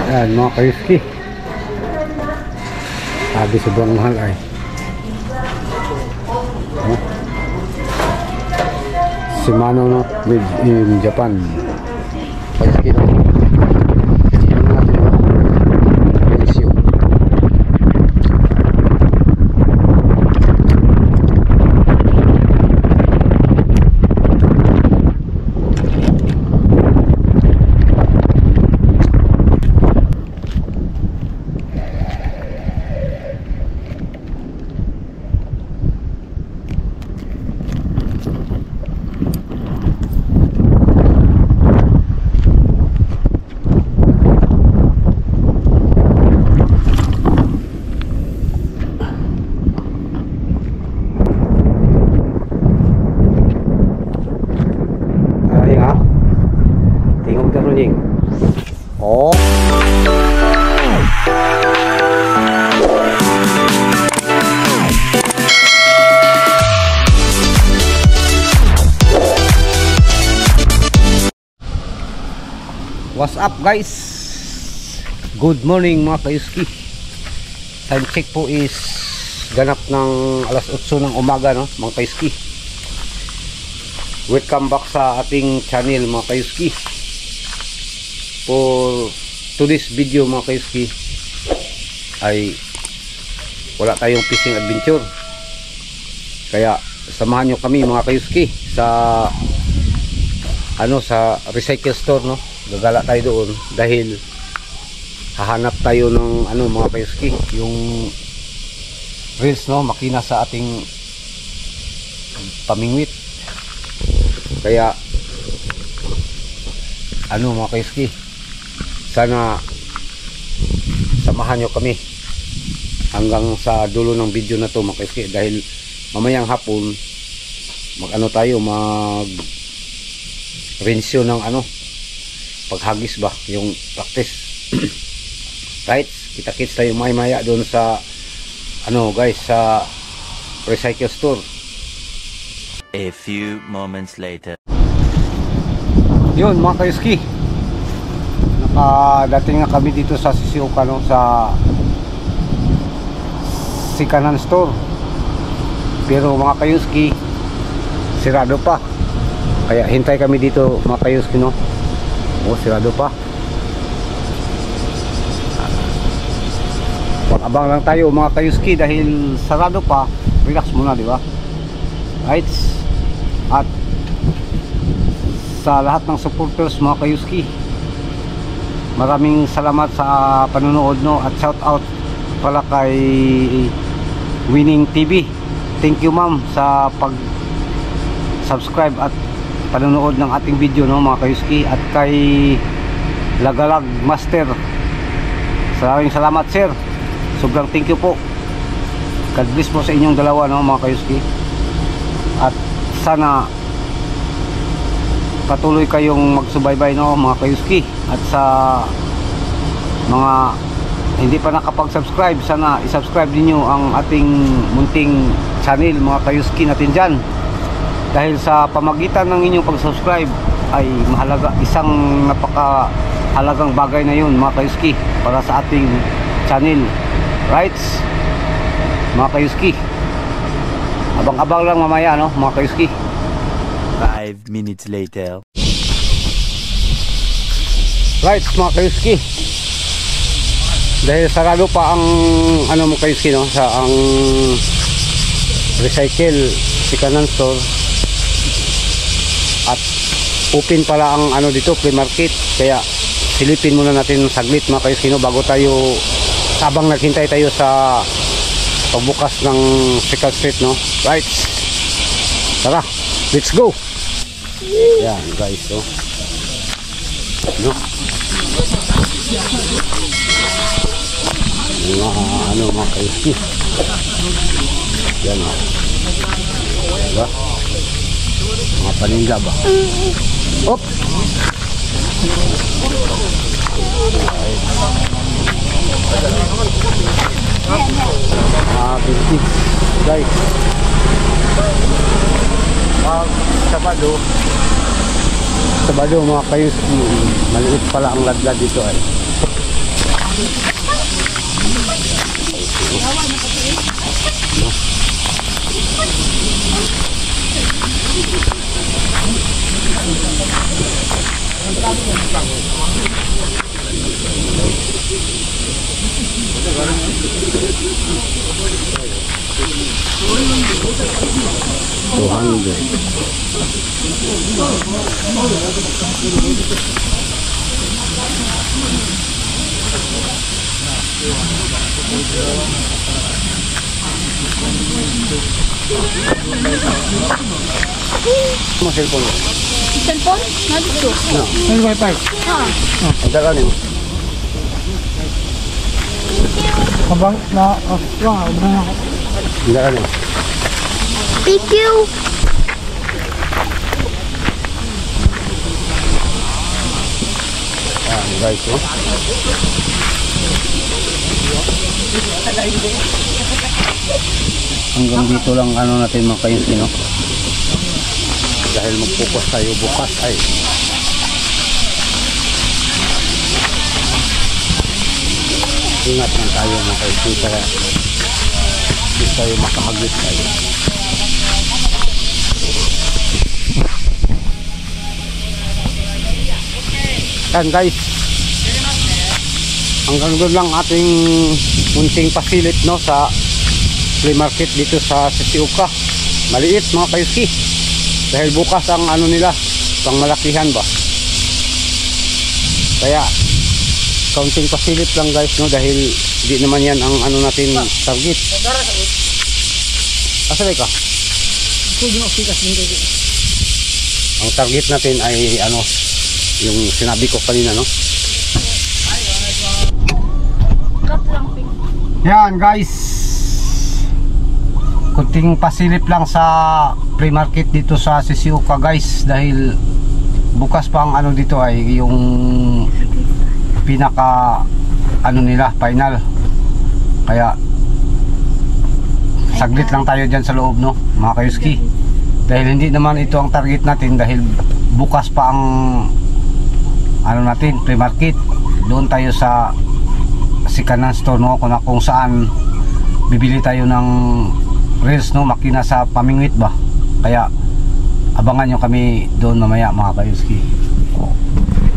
Ayan mga kayuski, sabi sobrang mahal ay Shimano no, made in Japan. Kayuski no, oh. What's up guys? Good morning mga kayuski. Time check po is ganap ng alas 8 ng umaga no mga kayuski. Welcome back sa ating channel mga kayuski. For today's video mga kayuski ay wala tayong fishing adventure, kaya samahan nyo kami mga kayuski sa sa recycle store no. Gagala tayo doon dahil hahanap tayo ng mga kayuski, yung reels no, makina sa ating pamingwit. Kaya mga kayuski, sana samahan nyo kami hanggang sa dulo ng video na to mga kayuski, dahil mamayang hapon tayo mag rensyo ng paghagis ba, yung practice. Right, kita-kits tayo maya doon sa guys, sa recycle store. A few moments later. Yun mga kayuski, nakadating na kami dito sa Shizuoka no, sa Sikanan store. Pero mga kayuski, sirado pa, kaya hintay kami dito mga kayuski no. Sirado pa. Pag-abang lang tayo mga kayuski dahil sarado pa. Relax muna, di ba? Right? At sa lahat ng supporters mga kayuski, maraming salamat sa panonood no, at shout out pala kay Winning TV. Thank you ma'am sa pag-subscribe at panonood ng ating video no mga kayuski, at kay Lagalag Master, maraming salamat sir, sobrang thank you po. God bless po sa inyong dalawa no mga kayuski, at sana patuloy kayong magsubaybay no mga kayuski. At sa mga hindi pa nakapag-subscribe, sana i-subscribe niyo ang ating munting channel mga kayuski natin dyan, dahil sa pamagitan ng inyong pag-subscribe ay mahalaga, isang napakahalagang bagay na yun mga kayuski para sa ating channel. Right mga kayuski, abang-abang lang mamaya no mga kayuski. 5 minutes later. Right mga kayuski, dahil sarado pa ang mga kayuski no, sa ang recycle Sikanan store, at open pala ang dito, free market, kaya silipin muna natin saglit mga kayuski no, bago tayo, habang naghintay tayo sa pagbukas ng Second Street no. Right, tara, let's go. Yan guys no, mga kayuski, yan diba? Mga paninda ba? Op! Binti guys, Sabado mga kayuski, maliit pala ang ladlad dito ay. Mo cellphone mo. Cellphone? Nandito. No. May wifi. Ang dala nimo. Kabang na wow na Ang dala nimo. Thank you. Guys, oh. Hanggang dito lang ano natin mga kayuski, no? Dahil mag-focus tayo bukas ay ingat lang tayo mga kayuski para hindi tayo makahagit tayo. Yan guys, hanggang doon lang ating munting pasilit, no, sa flea market dito sa Sisiuka. Maliit mga kayuski dahil bukas ang ano nila, pang malakihan ba, kaya kaunting pasilit lang guys, no, dahil di naman yan ang ano natin target. Asalay ka? Ang target natin ay ano, yung sinabi ko kanina, no. Yan guys, kunting pasilip lang sa free market dito sa Sisiuka guys, dahil bukas pa ang ano dito ay yung pinaka ano nila, final. Kaya saglit lang tayo dyan sa loob, no mga kayuski, dahil hindi naman ito ang target natin, dahil bukas pa ang ano natin, free market. Doon tayo sa Sikanan store, no, kung saan bibili tayo ng reels, no, makina sa pamingwit ba. Kaya abangan nyo kami doon mamaya mga kayuski.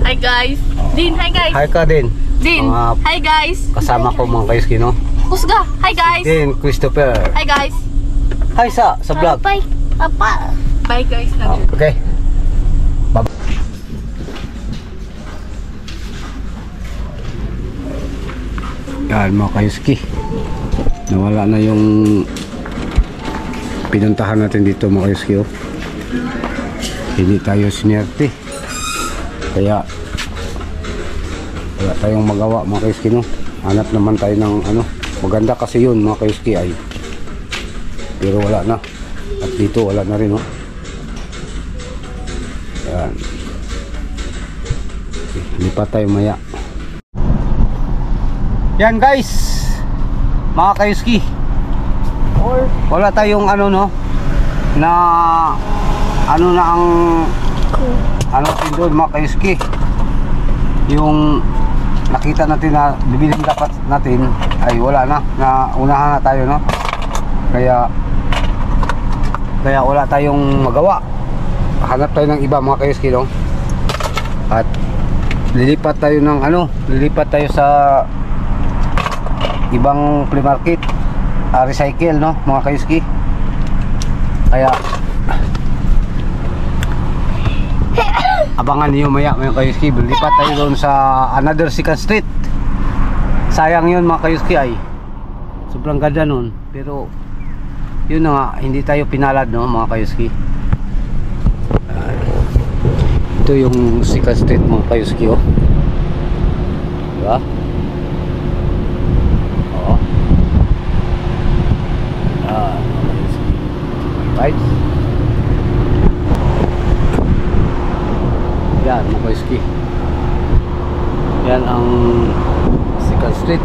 Hi guys. Din, hi guys. Hi ka din. Din, Mga hi guys. kasama ko mga kayuski, no. Kusga, hi guys. Din Christopher. Hi guys. Hi sa vlog. Bye. Papa. Bye guys. Love you. Okay. Bye. Yan mga kayuski, nawala na yung pinuntahan natin dito mga kayuski, oh. Hindi tayo sinerte, kaya wala tayong magawa mga kayuski, no. Hanap naman tayo ng ano, maganda kasi yun mga kayuski ay, pero wala na. At dito wala na rin, oh. Yan. Okay, lipat tayo maya. Yan guys, mga kayuski, wala tayong ano, no, na ano na ang ano doon mga kayuski, yung nakita natin na bibilhin dapat natin ay wala na, na unahan na tayo, no. Kaya wala tayong magawa, hanap tayo ng iba mga kayuski, no. At lilipat tayo ng ano, lilipat tayo sa ibang flea market, recycle, no mga kayuski. Kaya abangan niyo maya mga kayuski, lipat tayo doon sa another second street. Sayang yun mga kayuski, ay sobrang ganda nun, pero yun na nga, hindi tayo pinalad, no mga kayuski. Ito yung second street mga kayuski, oh, diba? Right? Yan mga kayuski, yan ang second street,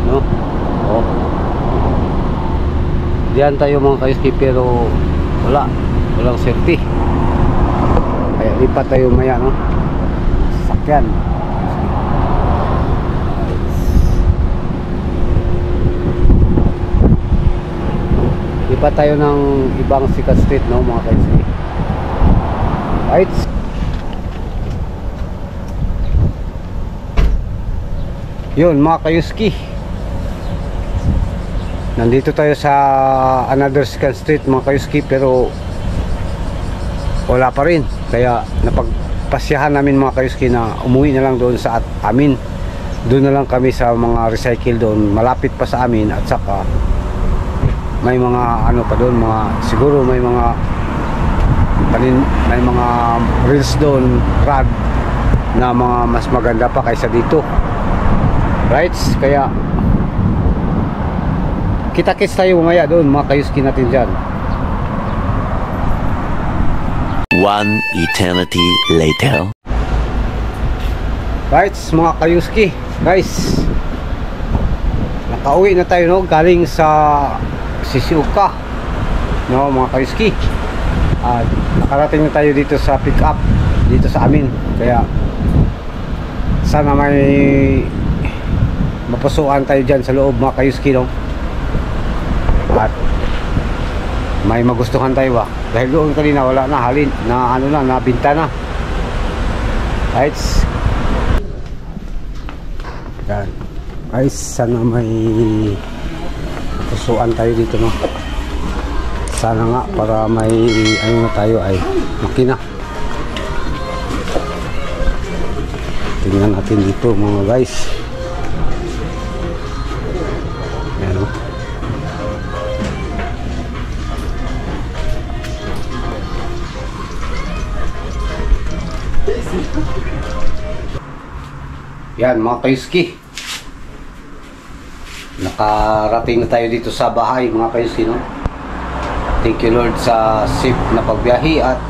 no? Oh, diyan tayo mga kayuski, pero walang safety, kaya lipat tayo maya, no, sakyan. Lilipat tayo ng ibang sikat street, no, mga kayuski. Right. Yun mga kayuski, nandito tayo sa another sikat street mga kayuski, pero wala pa rin. Kaya napagpasyahan namin mga kayuski na umuwi na lang doon sa amin. Doon na lang kami sa mga recycle doon, malapit pa sa amin. At saka may mga ano pa doon, mga siguro may mga reels doon, rad na mga mas maganda pa kaysa dito. Right? Kaya kita-kits tayo mamaya doon mga kayuski natin dyan. One eternity later. Right, mga kayuski, guys, nakauwi na tayo, no, galing sa Shizuoka, no, mga kayuski. At nakarating na tayo dito sa pick up dito sa amin. Kaya sana may mapusuan tayo dyan sa loob mga kayuski, no? At may magustuhan tayo ba? Dahil doon kanina wala na, halin na ano na, nabinta na. Right? Yan. Guys, sana may pusuan tayo dito, no? Sana nga para may ano na tayo ay makina. Tingnan natin dito mga guys. Ayan, no? Yan mga kayuski, nakarating na tayo dito sa bahay mga kayuski, no? Thank you Lord sa safe na pagbiyahe. At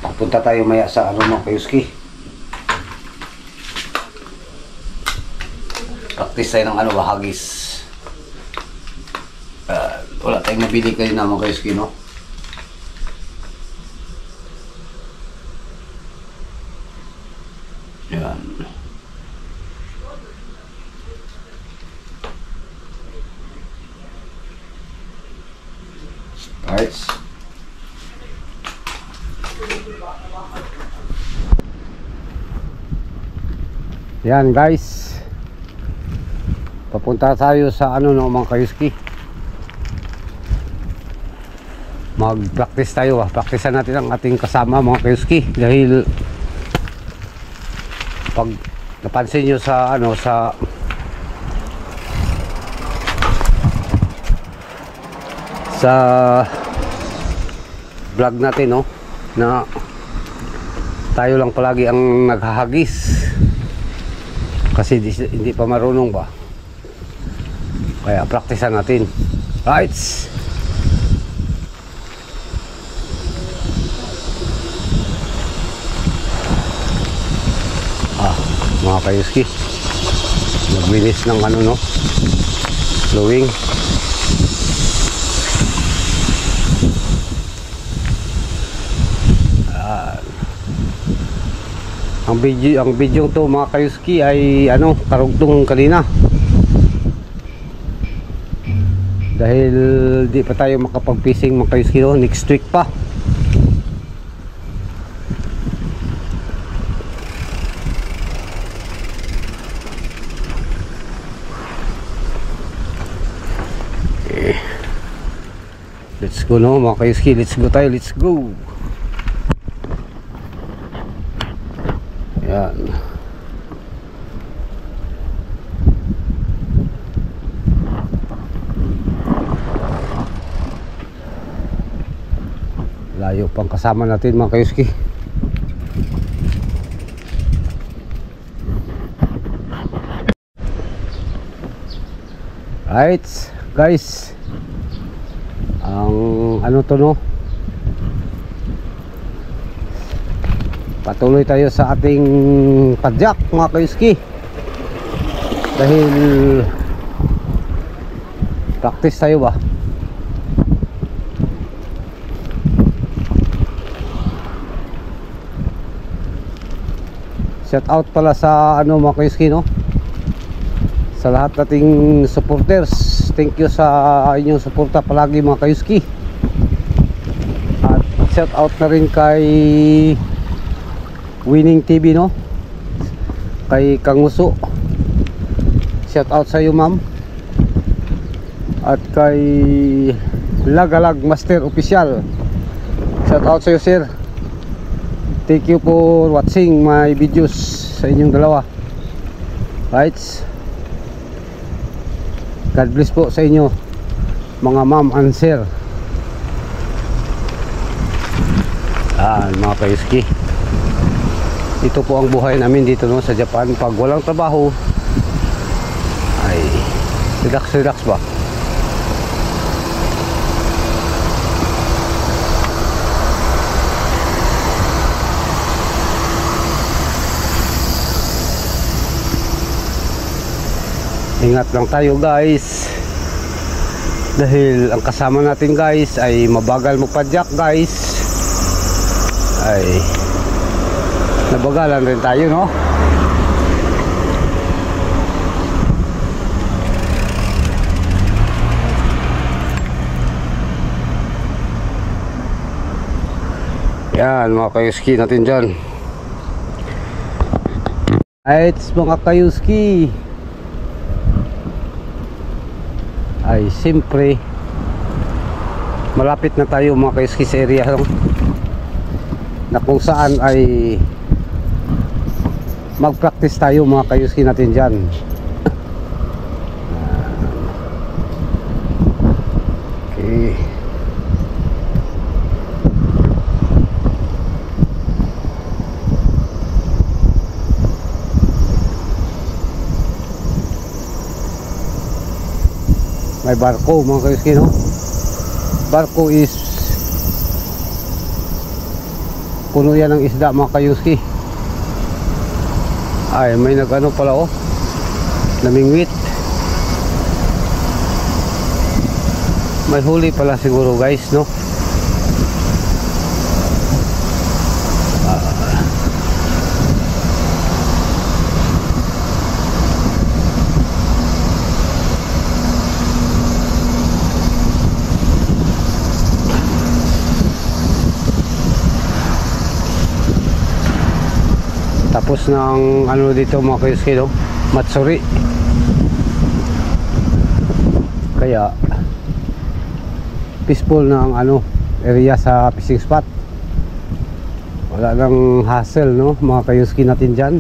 papunta tayo maya sa ano mga kayuski, practice tayo ng ano, bahagis. Wala tayong nabili kayo na mga kayuski, no? Yan. Right. Yan guys, papunta tayo sa ano, no, mga kayuski. Mag-practice tayo, practicean natin ang ating kasama mga kayuski. Dahil pag napansin nyo sa ano, sa vlog natin, no, na tayo lang palagi ang naghahagis kasi hindi pa marunong ba. Kaya practicean natin. Right. Mga kayuski, naglinis ng ano, no, flowing. Ang video to mga kayuski ay ano, karugtong kanina. Dahil di pa tayo makapag-fishing mga kayuski, no, next week pa. Let's go, no, mga kayuski, let's go tayo, let's go. Yan. Layo pang kasama natin mga kayuski. Right guys, ang ano to, no, patuloy tayo sa ating padyak mga kayuski. Dahil practice tayo ba. Shout out pala sa ano mga kayuski, no, sa lahat nating supporters. thank you sa inyong suporta palagi mga kayuski. At shout out na rin kay Winning TV, no? Kay Kanguso, shout out sa iyo ma'am. At kay Lagalag Master Official, shout out sa iyo sir. Thank you for watching my videos sa inyong dalawa. Right, God bless po sa inyo mga ma'am and sir. Mga kayuski, ito po ang buhay namin dito, no, sa Japan. Pag walang trabaho ay relax ba. Ingat lang tayo guys, dahil ang kasama natin guys ay mabagal magpadyak guys. Ay nabagalan rin tayo, no? Yan mga kayuski natin dyan. Ay, mga kayuski, ay siyempre malapit na tayo mga kayuski sa area, no? Na kung saan ay mag-practice tayo mga kayuski natin dyan. Okay. May barko mga kayuski, no? Barko is puno yan ng isda mga kayuski. Ay may nagano pala, oh, namingwit. May huli pala siguro guys, no? Tapos ng ano dito mga kayuski, no? Matsuri. Kaya peaceful na ang ano area sa fishing spot. Wala nang hassle, no, mga kayuski natin dyan.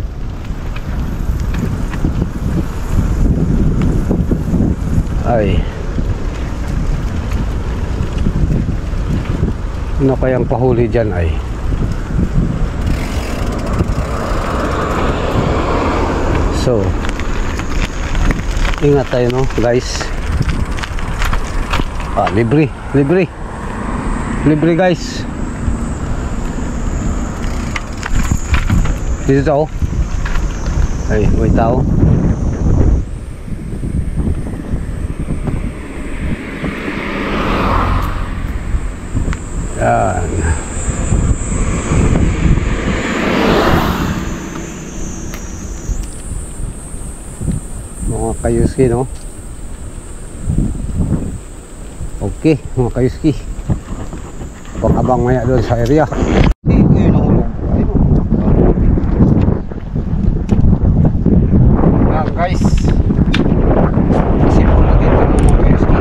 Ay, ano kayang pahuli dyan ay? So, ingat tayo, no, guys. Libre guys. Dito tao. Ay, may tao. Yan. Mga kayuski, no? Okay, mga kayuski, abang-abang maya doon sa area. Yan guys, simple na dito mga kayuski.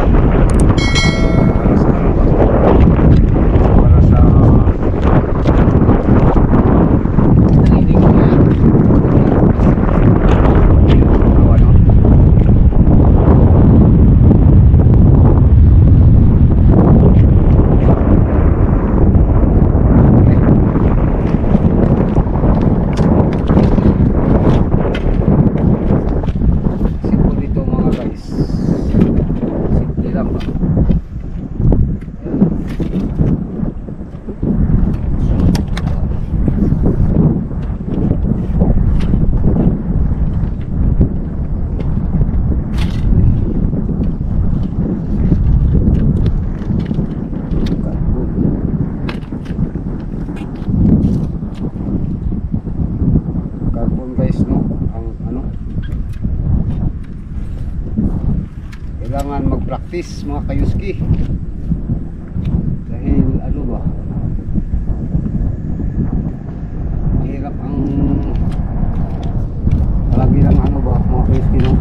Para sa training ko yan. kailangan mag-practice mga kayuski. Dahil ano ba, hirap ang palagi lang ano ba mga kayuski, no?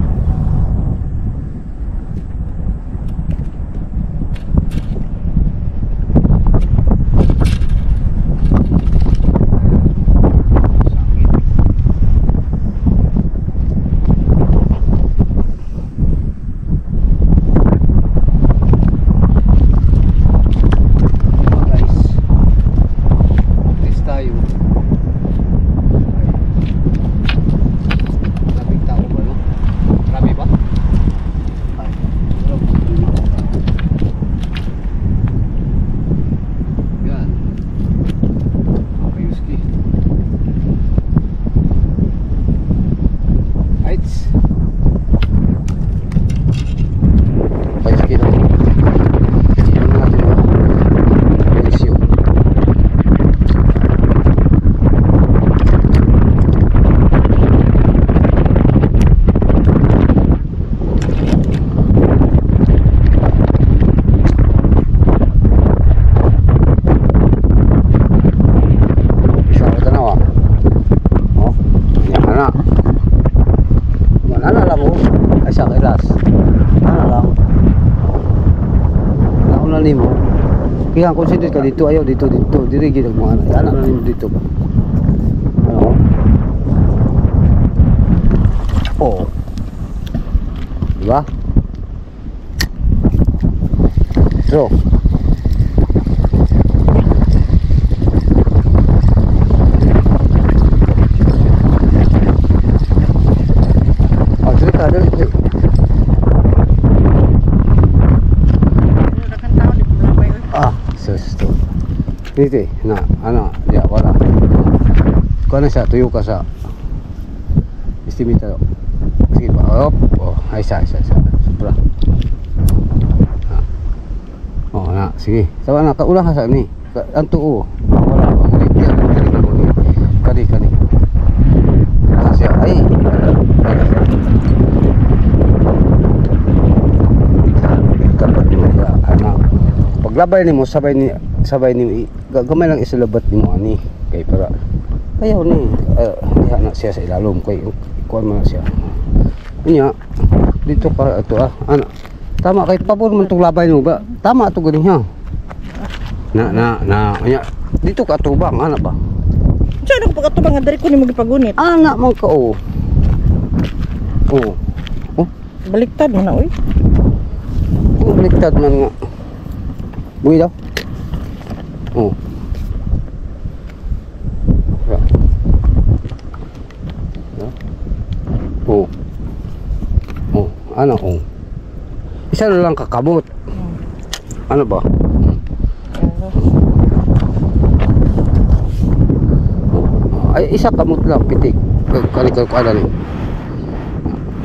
Mo kaya consider ka dito, ayaw dito diri gid mo ana na nimo dito ba ano oh diba so dali dito na ano ya wala kuha na siya, tuyo ka sa estimita sige ba oh ay isa sobra oh na sige sawa na kaulah ka sa ni ang tuo wala kani siya ay kapag ano paglabay ni mo sabay ni gamay lang isalabat ni mo ani kay para ayaw ni diha na siya sa ilalom kay kuan man siya niya dito ka ato ana tama kay pabor man tong labay mo ba tama to gani ha na nya dito ka atubang ana ba saan ako pagkatubang nga dari ko ni magipagunit ana man ka oh baliktad mo na oy baliktad man nga buhi daw oh ano isa na lang kakabot ano ba ay isa kamot lang pitik kalikal ko ala ni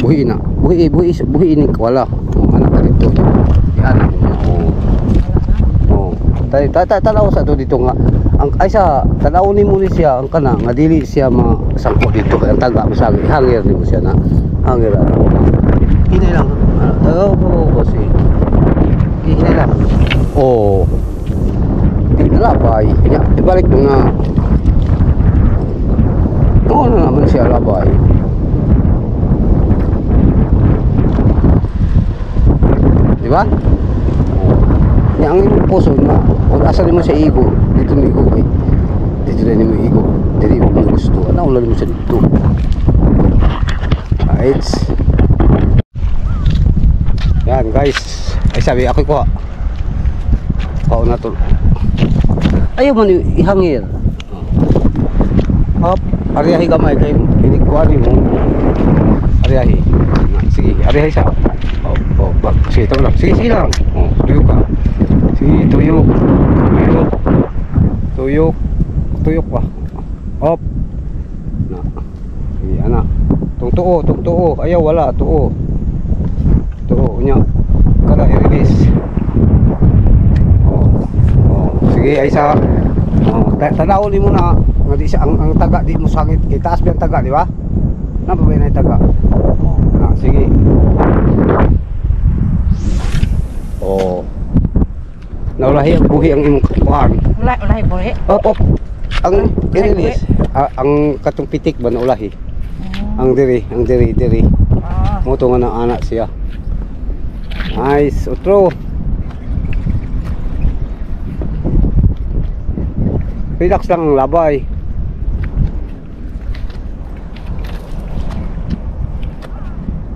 buhi ini wala anak ka dito anak tanaw sa to dito nga ang ay sa tanaw ni mo ni siya ang kana nga dili siya masangko dito ang taga mo sa hangir ni mo siya na hangir hinay lang kasi hinay lang di nalabay ya ibalik mo na na naman siya labay di ba yang imong puso na kung asa mo sa igo dito mo igo dito na mo igo dili mo gusto ano ulan mo sa dito right yan guys ay sabi ako ko na to ayaw man ihangir hop ariyahi gamay kay inikuan mo ariyahi sige ariyahi sa sige tama lang sige lang tuyo ka sige tuyok pa hop na sige anak tungtuo ayaw wala tuo nya kada i-release sige ay sa tanaw ni mo na nga di siya ang taga di mo sakit kay taas biyang taga di ba napabay na yung taga sige Oh. Naulahi ang buhi ang imong kuan. Wala bore. Op. Ang i-release. Ang katong pitik ba naulahi? Ang diri. Ah. Moto nga ng anak siya. Nice. Otro. Relax lang ang labay.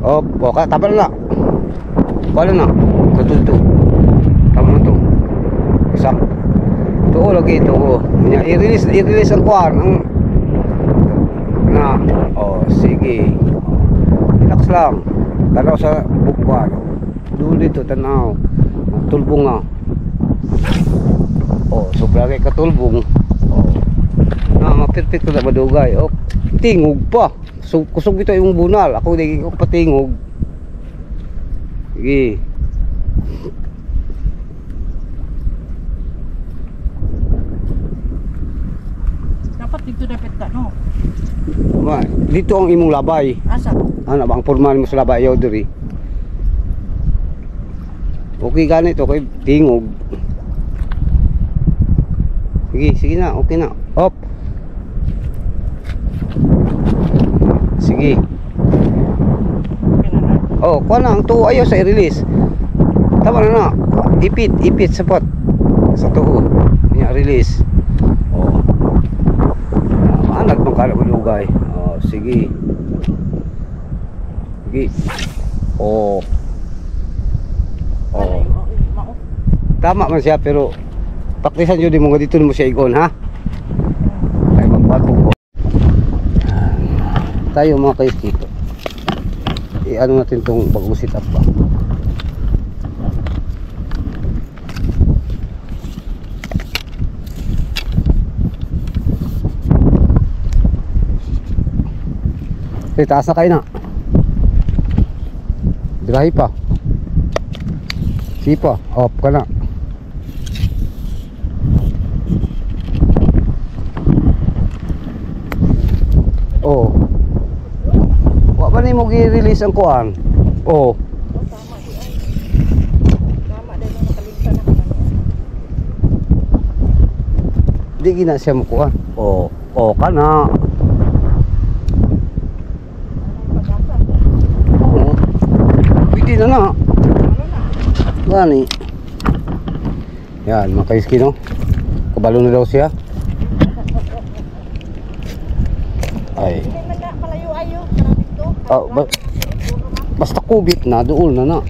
Okay, tama na. Wala na. Tututo. Tama na to. Isa. Tuo lagi tuo. I-release ang kuan ang na. Oh, sige. Relax lang. Tanaw sa bukwan. Dulo dito tanaw. Tulbong nga. Oh, sobra kay katulbong. Oh. Na mapirpit ko na madugay. Oh, tingog pa. So, kusog ito yung bunal. Ako hindi ko patingog. Sige. Dapat dito dapat ka, no? Dito ang imong labay. Asa? Ano ba ang formal mo sa labay? Ayaw diri. Okay ganito. Okay, tingog. Sige na. Okay na. Hop. Sige. Oh, kuha na ang tuo ayaw sa i-release. Tama na. Ipit sapot. Sa tuo. Niya release. Oh. Anad mong kala malugay. Oh, sige. Oh. Tama man siya pero praktisan nyo din mo nga dito mo siya igon ha. Ay magpagpog ko. Tayo mga kaiski, i-ano natin itong bagong sit up ba. Okay, taas na kayo na. Dirahi pa. Sipa, off ka na. Oh. Wa ba ni mo gi-release ang kuan? Oh. Tama din mo nakalimtan na kanang. Di gina siya mo kuan. Oh, kana. Oh. Pwede na. Gani. Yan, mga kaiski no. Kabalo na daw siya. Ay. Malayo-ayo para dito. Basta kubit na, doon na.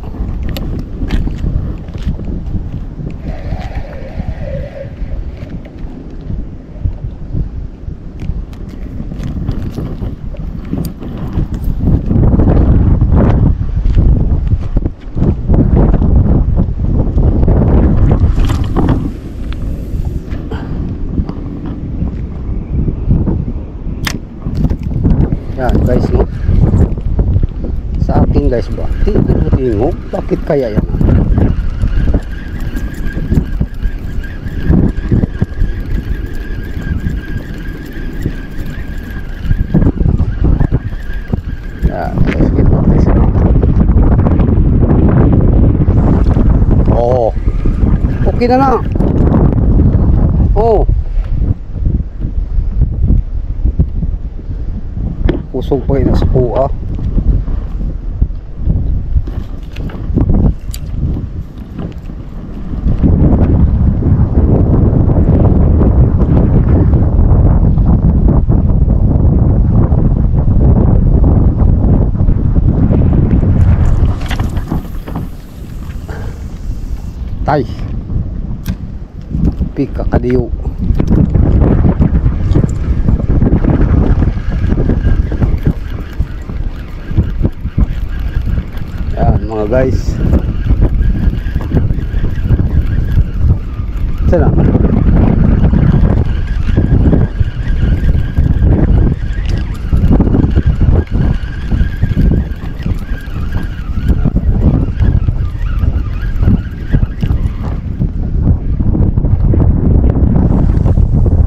Yan guys no. Sa akin guys ba tingog bakit kaya yan? Yan guys kita. Oh okay na. Oh kusog pa rin sa kuha. Tay pika kadiyo. Mga guys, sana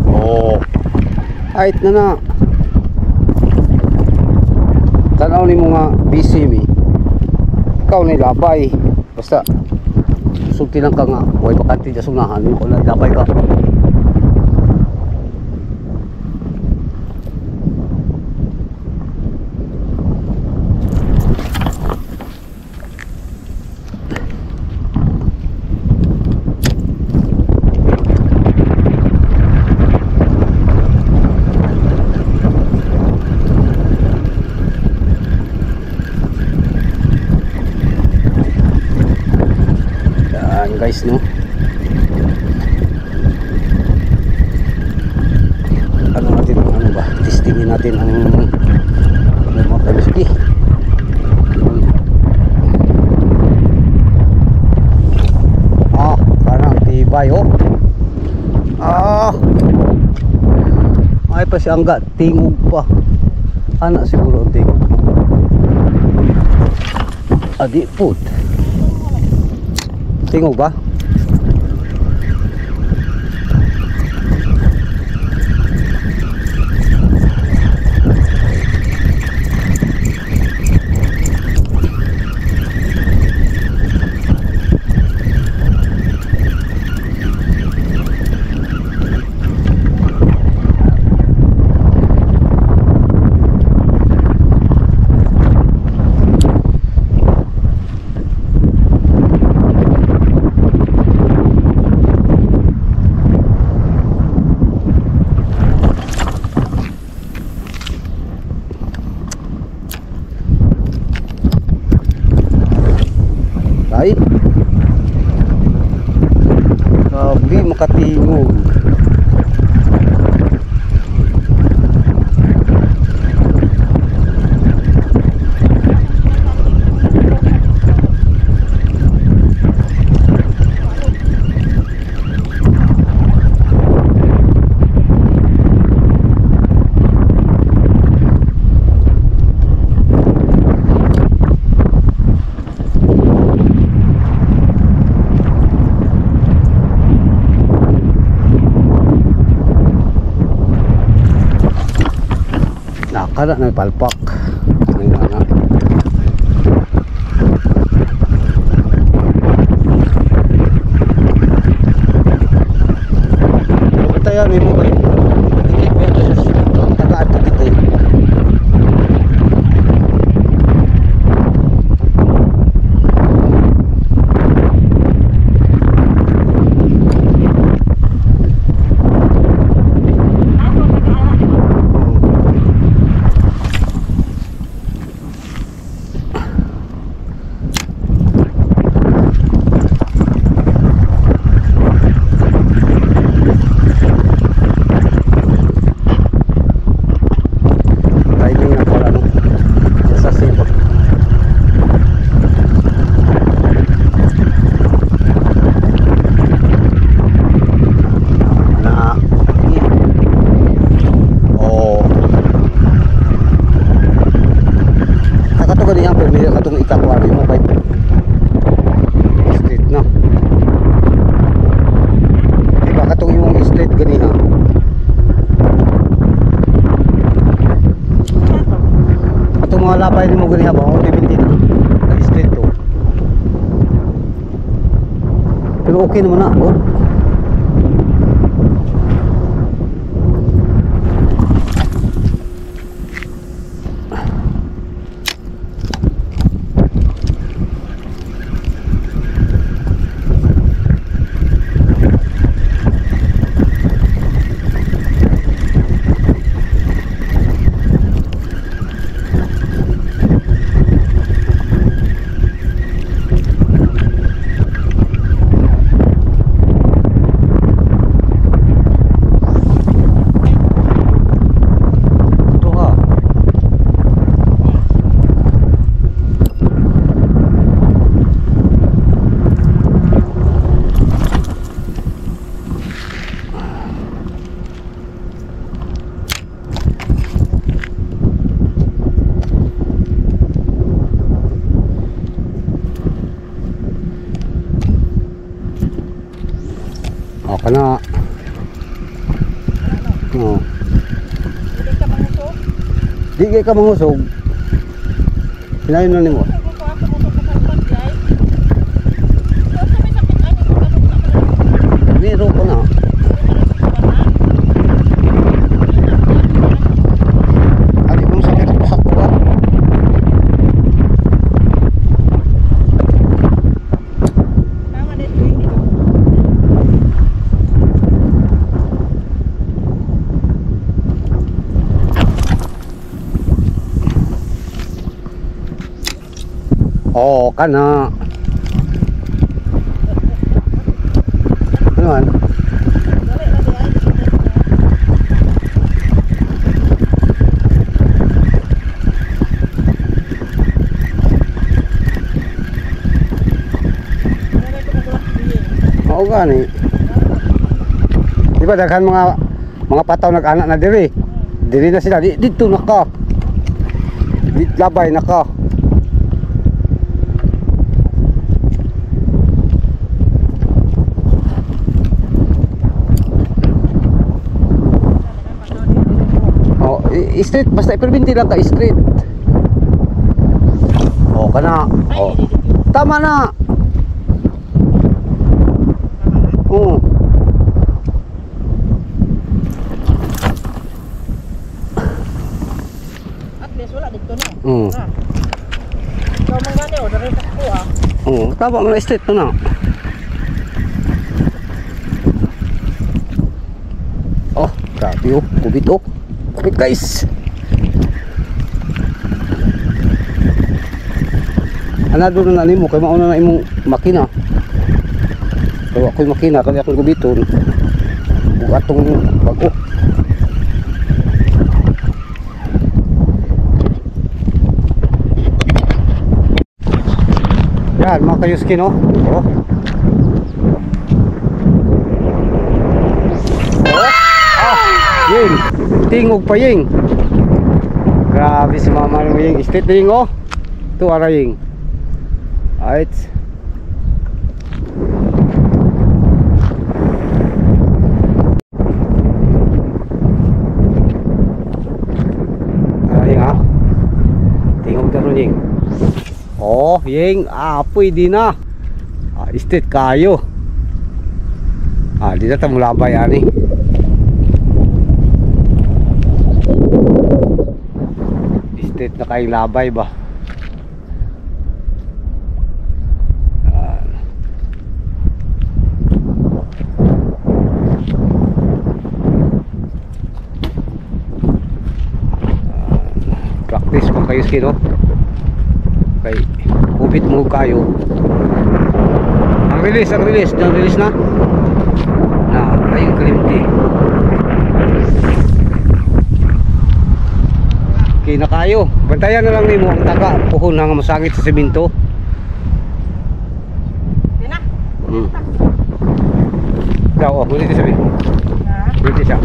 oh height na tanaw ni mo nga busy mi ikaw na ilabay basta sulti lang ka nga. Huwag bakante dyan sunahan. Yung kung nalapay ka. Guys, no, ano natin, ano ba, testingin natin ang mga kaibiski. Parang tibay, oh. Ay pa siya angga, tingog pa. Anak siguro ang tingog. Adi put. Tingog ba? Ay, grabe makatingog. Nakala na palpak. Tayo ni mo ba? Tagaan to dito. Lapay ni mo gani ha ba? Bibinti na. Straight to. Pero okay naman na. Oh. Kana. Oh. Di ka mangusog. Sinayon na nimo. Oo, kana. Ano man? Oo gani. Di ba daghan mga pataw nag-anak na diri. Diri na sila, dito na ka. Dito labay na ka. Oh, street basta iperbinti lang ka street. Oh, kana. Oh. Tama na. Oh. At least wala dito no. Mm. So mangani o dari ko ah. Oh, tama na street to na. Oh, grabe oh, kubit oh. Kubit guys. Anado na nimo kay mauna na imong makina. Kaya ako'y makina, kaya ako'y gubiton. Kung atong bago. Yan, mga kayuski, no? Oh. Ying, tingog pa Ying. Grabe si mama mo Ying. Street na Ying, oh. Ito ara Ying. Alright. Ying. Oh, Ying, pwede na. Street kayo. Di na tayo mulabay ani. Street na kayong labay ba? Practice pa kayo skino. Okay, kubit mo kayo. Ang release na. Ayun kalimti. Okay na kayo. Bantayan na lang nimo ang taga puhon nga masangit sa semento. Pina. Daw, huli ti sabi. Huli siya.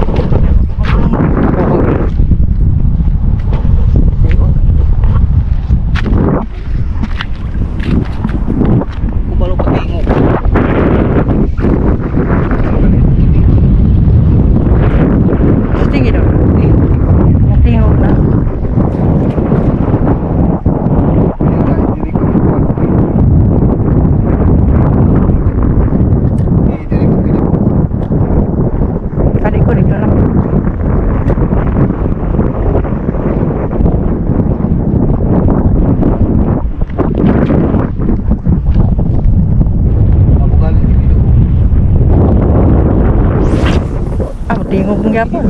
Tingog ng gapon.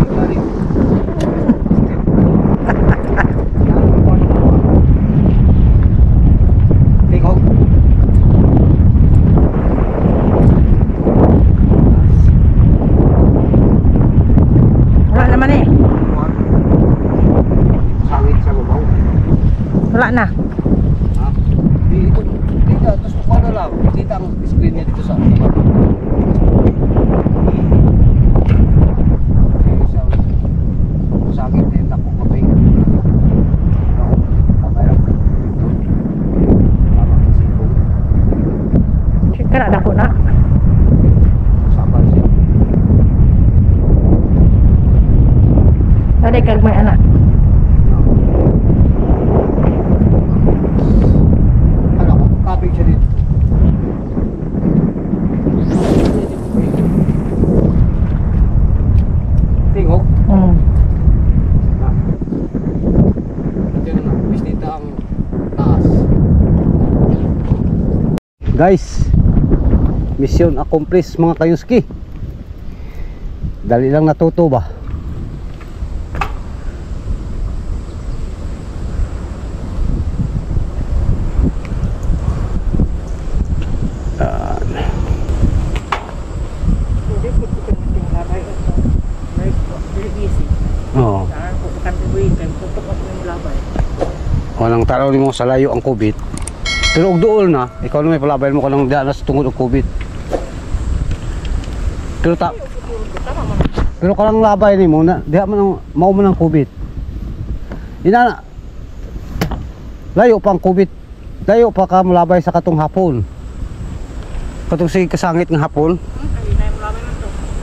Tingog. Wala naman eh. Sangit sa babaw. Wala na. Dito, tapos paano lang, kita ang screen niya dito sa tapat. Sakit din ako kaping. Kena dako na. Sabar siya. Tadi kagmay anak. Ano ko, kapig siya dito. Tingog. Guys, mission accomplished mga kayuski. Dali lang natuto ba? Walang tanaw ni mo sa layo ang COVID. Pero og duol na, ikaw na may palabay mo kanang diha na sa tungod og COVID. Pero kanang labay ni mo na diha man mao man ang COVID. Ina layo pa ang COVID. Layo pa ka malabay sa katong hapon. Katong sige kasangit ng hapon.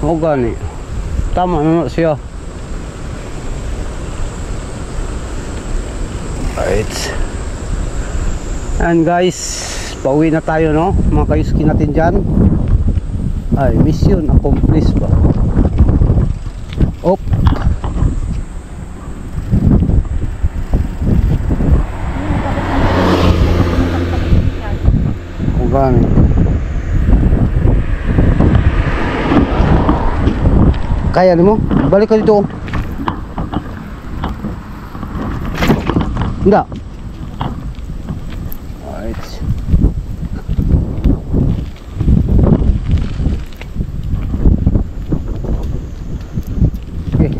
Oo gani. Tama na siya. Right. And guys, pauwi na tayo no. Mga kayuski natin dyan. Ay, mission accomplished ba? Op. O gani. Kaya mo? Balik ka dito. Enggak. Right. Okay.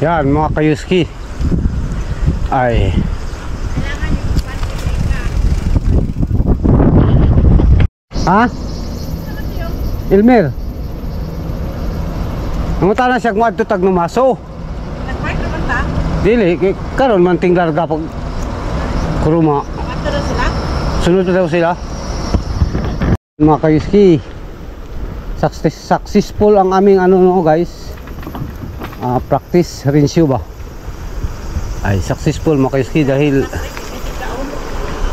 Yan mga kayuski. Ay. Ha? Ilmer. Nanguta na siya kung adto tag numaso. Nag-park naman ta? Dili, karon man ting larga pag kuruma. Ato na sila? Sunod na daw sila. Mga kayuski. Successful ang aming ano no guys. Practice rinsu ba? Ay successful mga kayuski dahil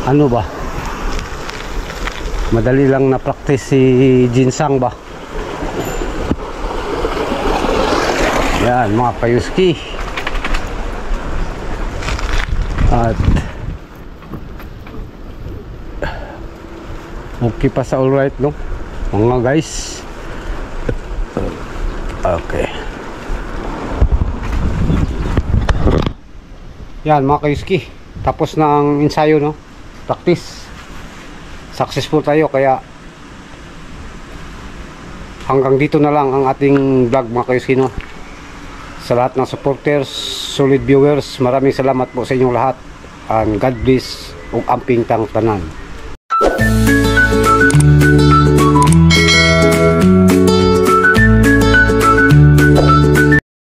ano ba? Madali lang na practice si Jinsang ba? Yan mga kayuski. At okay pa sa alright no? Mga guys. Okay. Yan mga kayuski, tapos na ang ensayo no, practice. Successful tayo kaya hanggang dito na lang ang ating vlog mga kayuski no. Sa lahat ng supporters, solid viewers, maraming salamat po sa inyong lahat, and God bless ug amping tang tanan.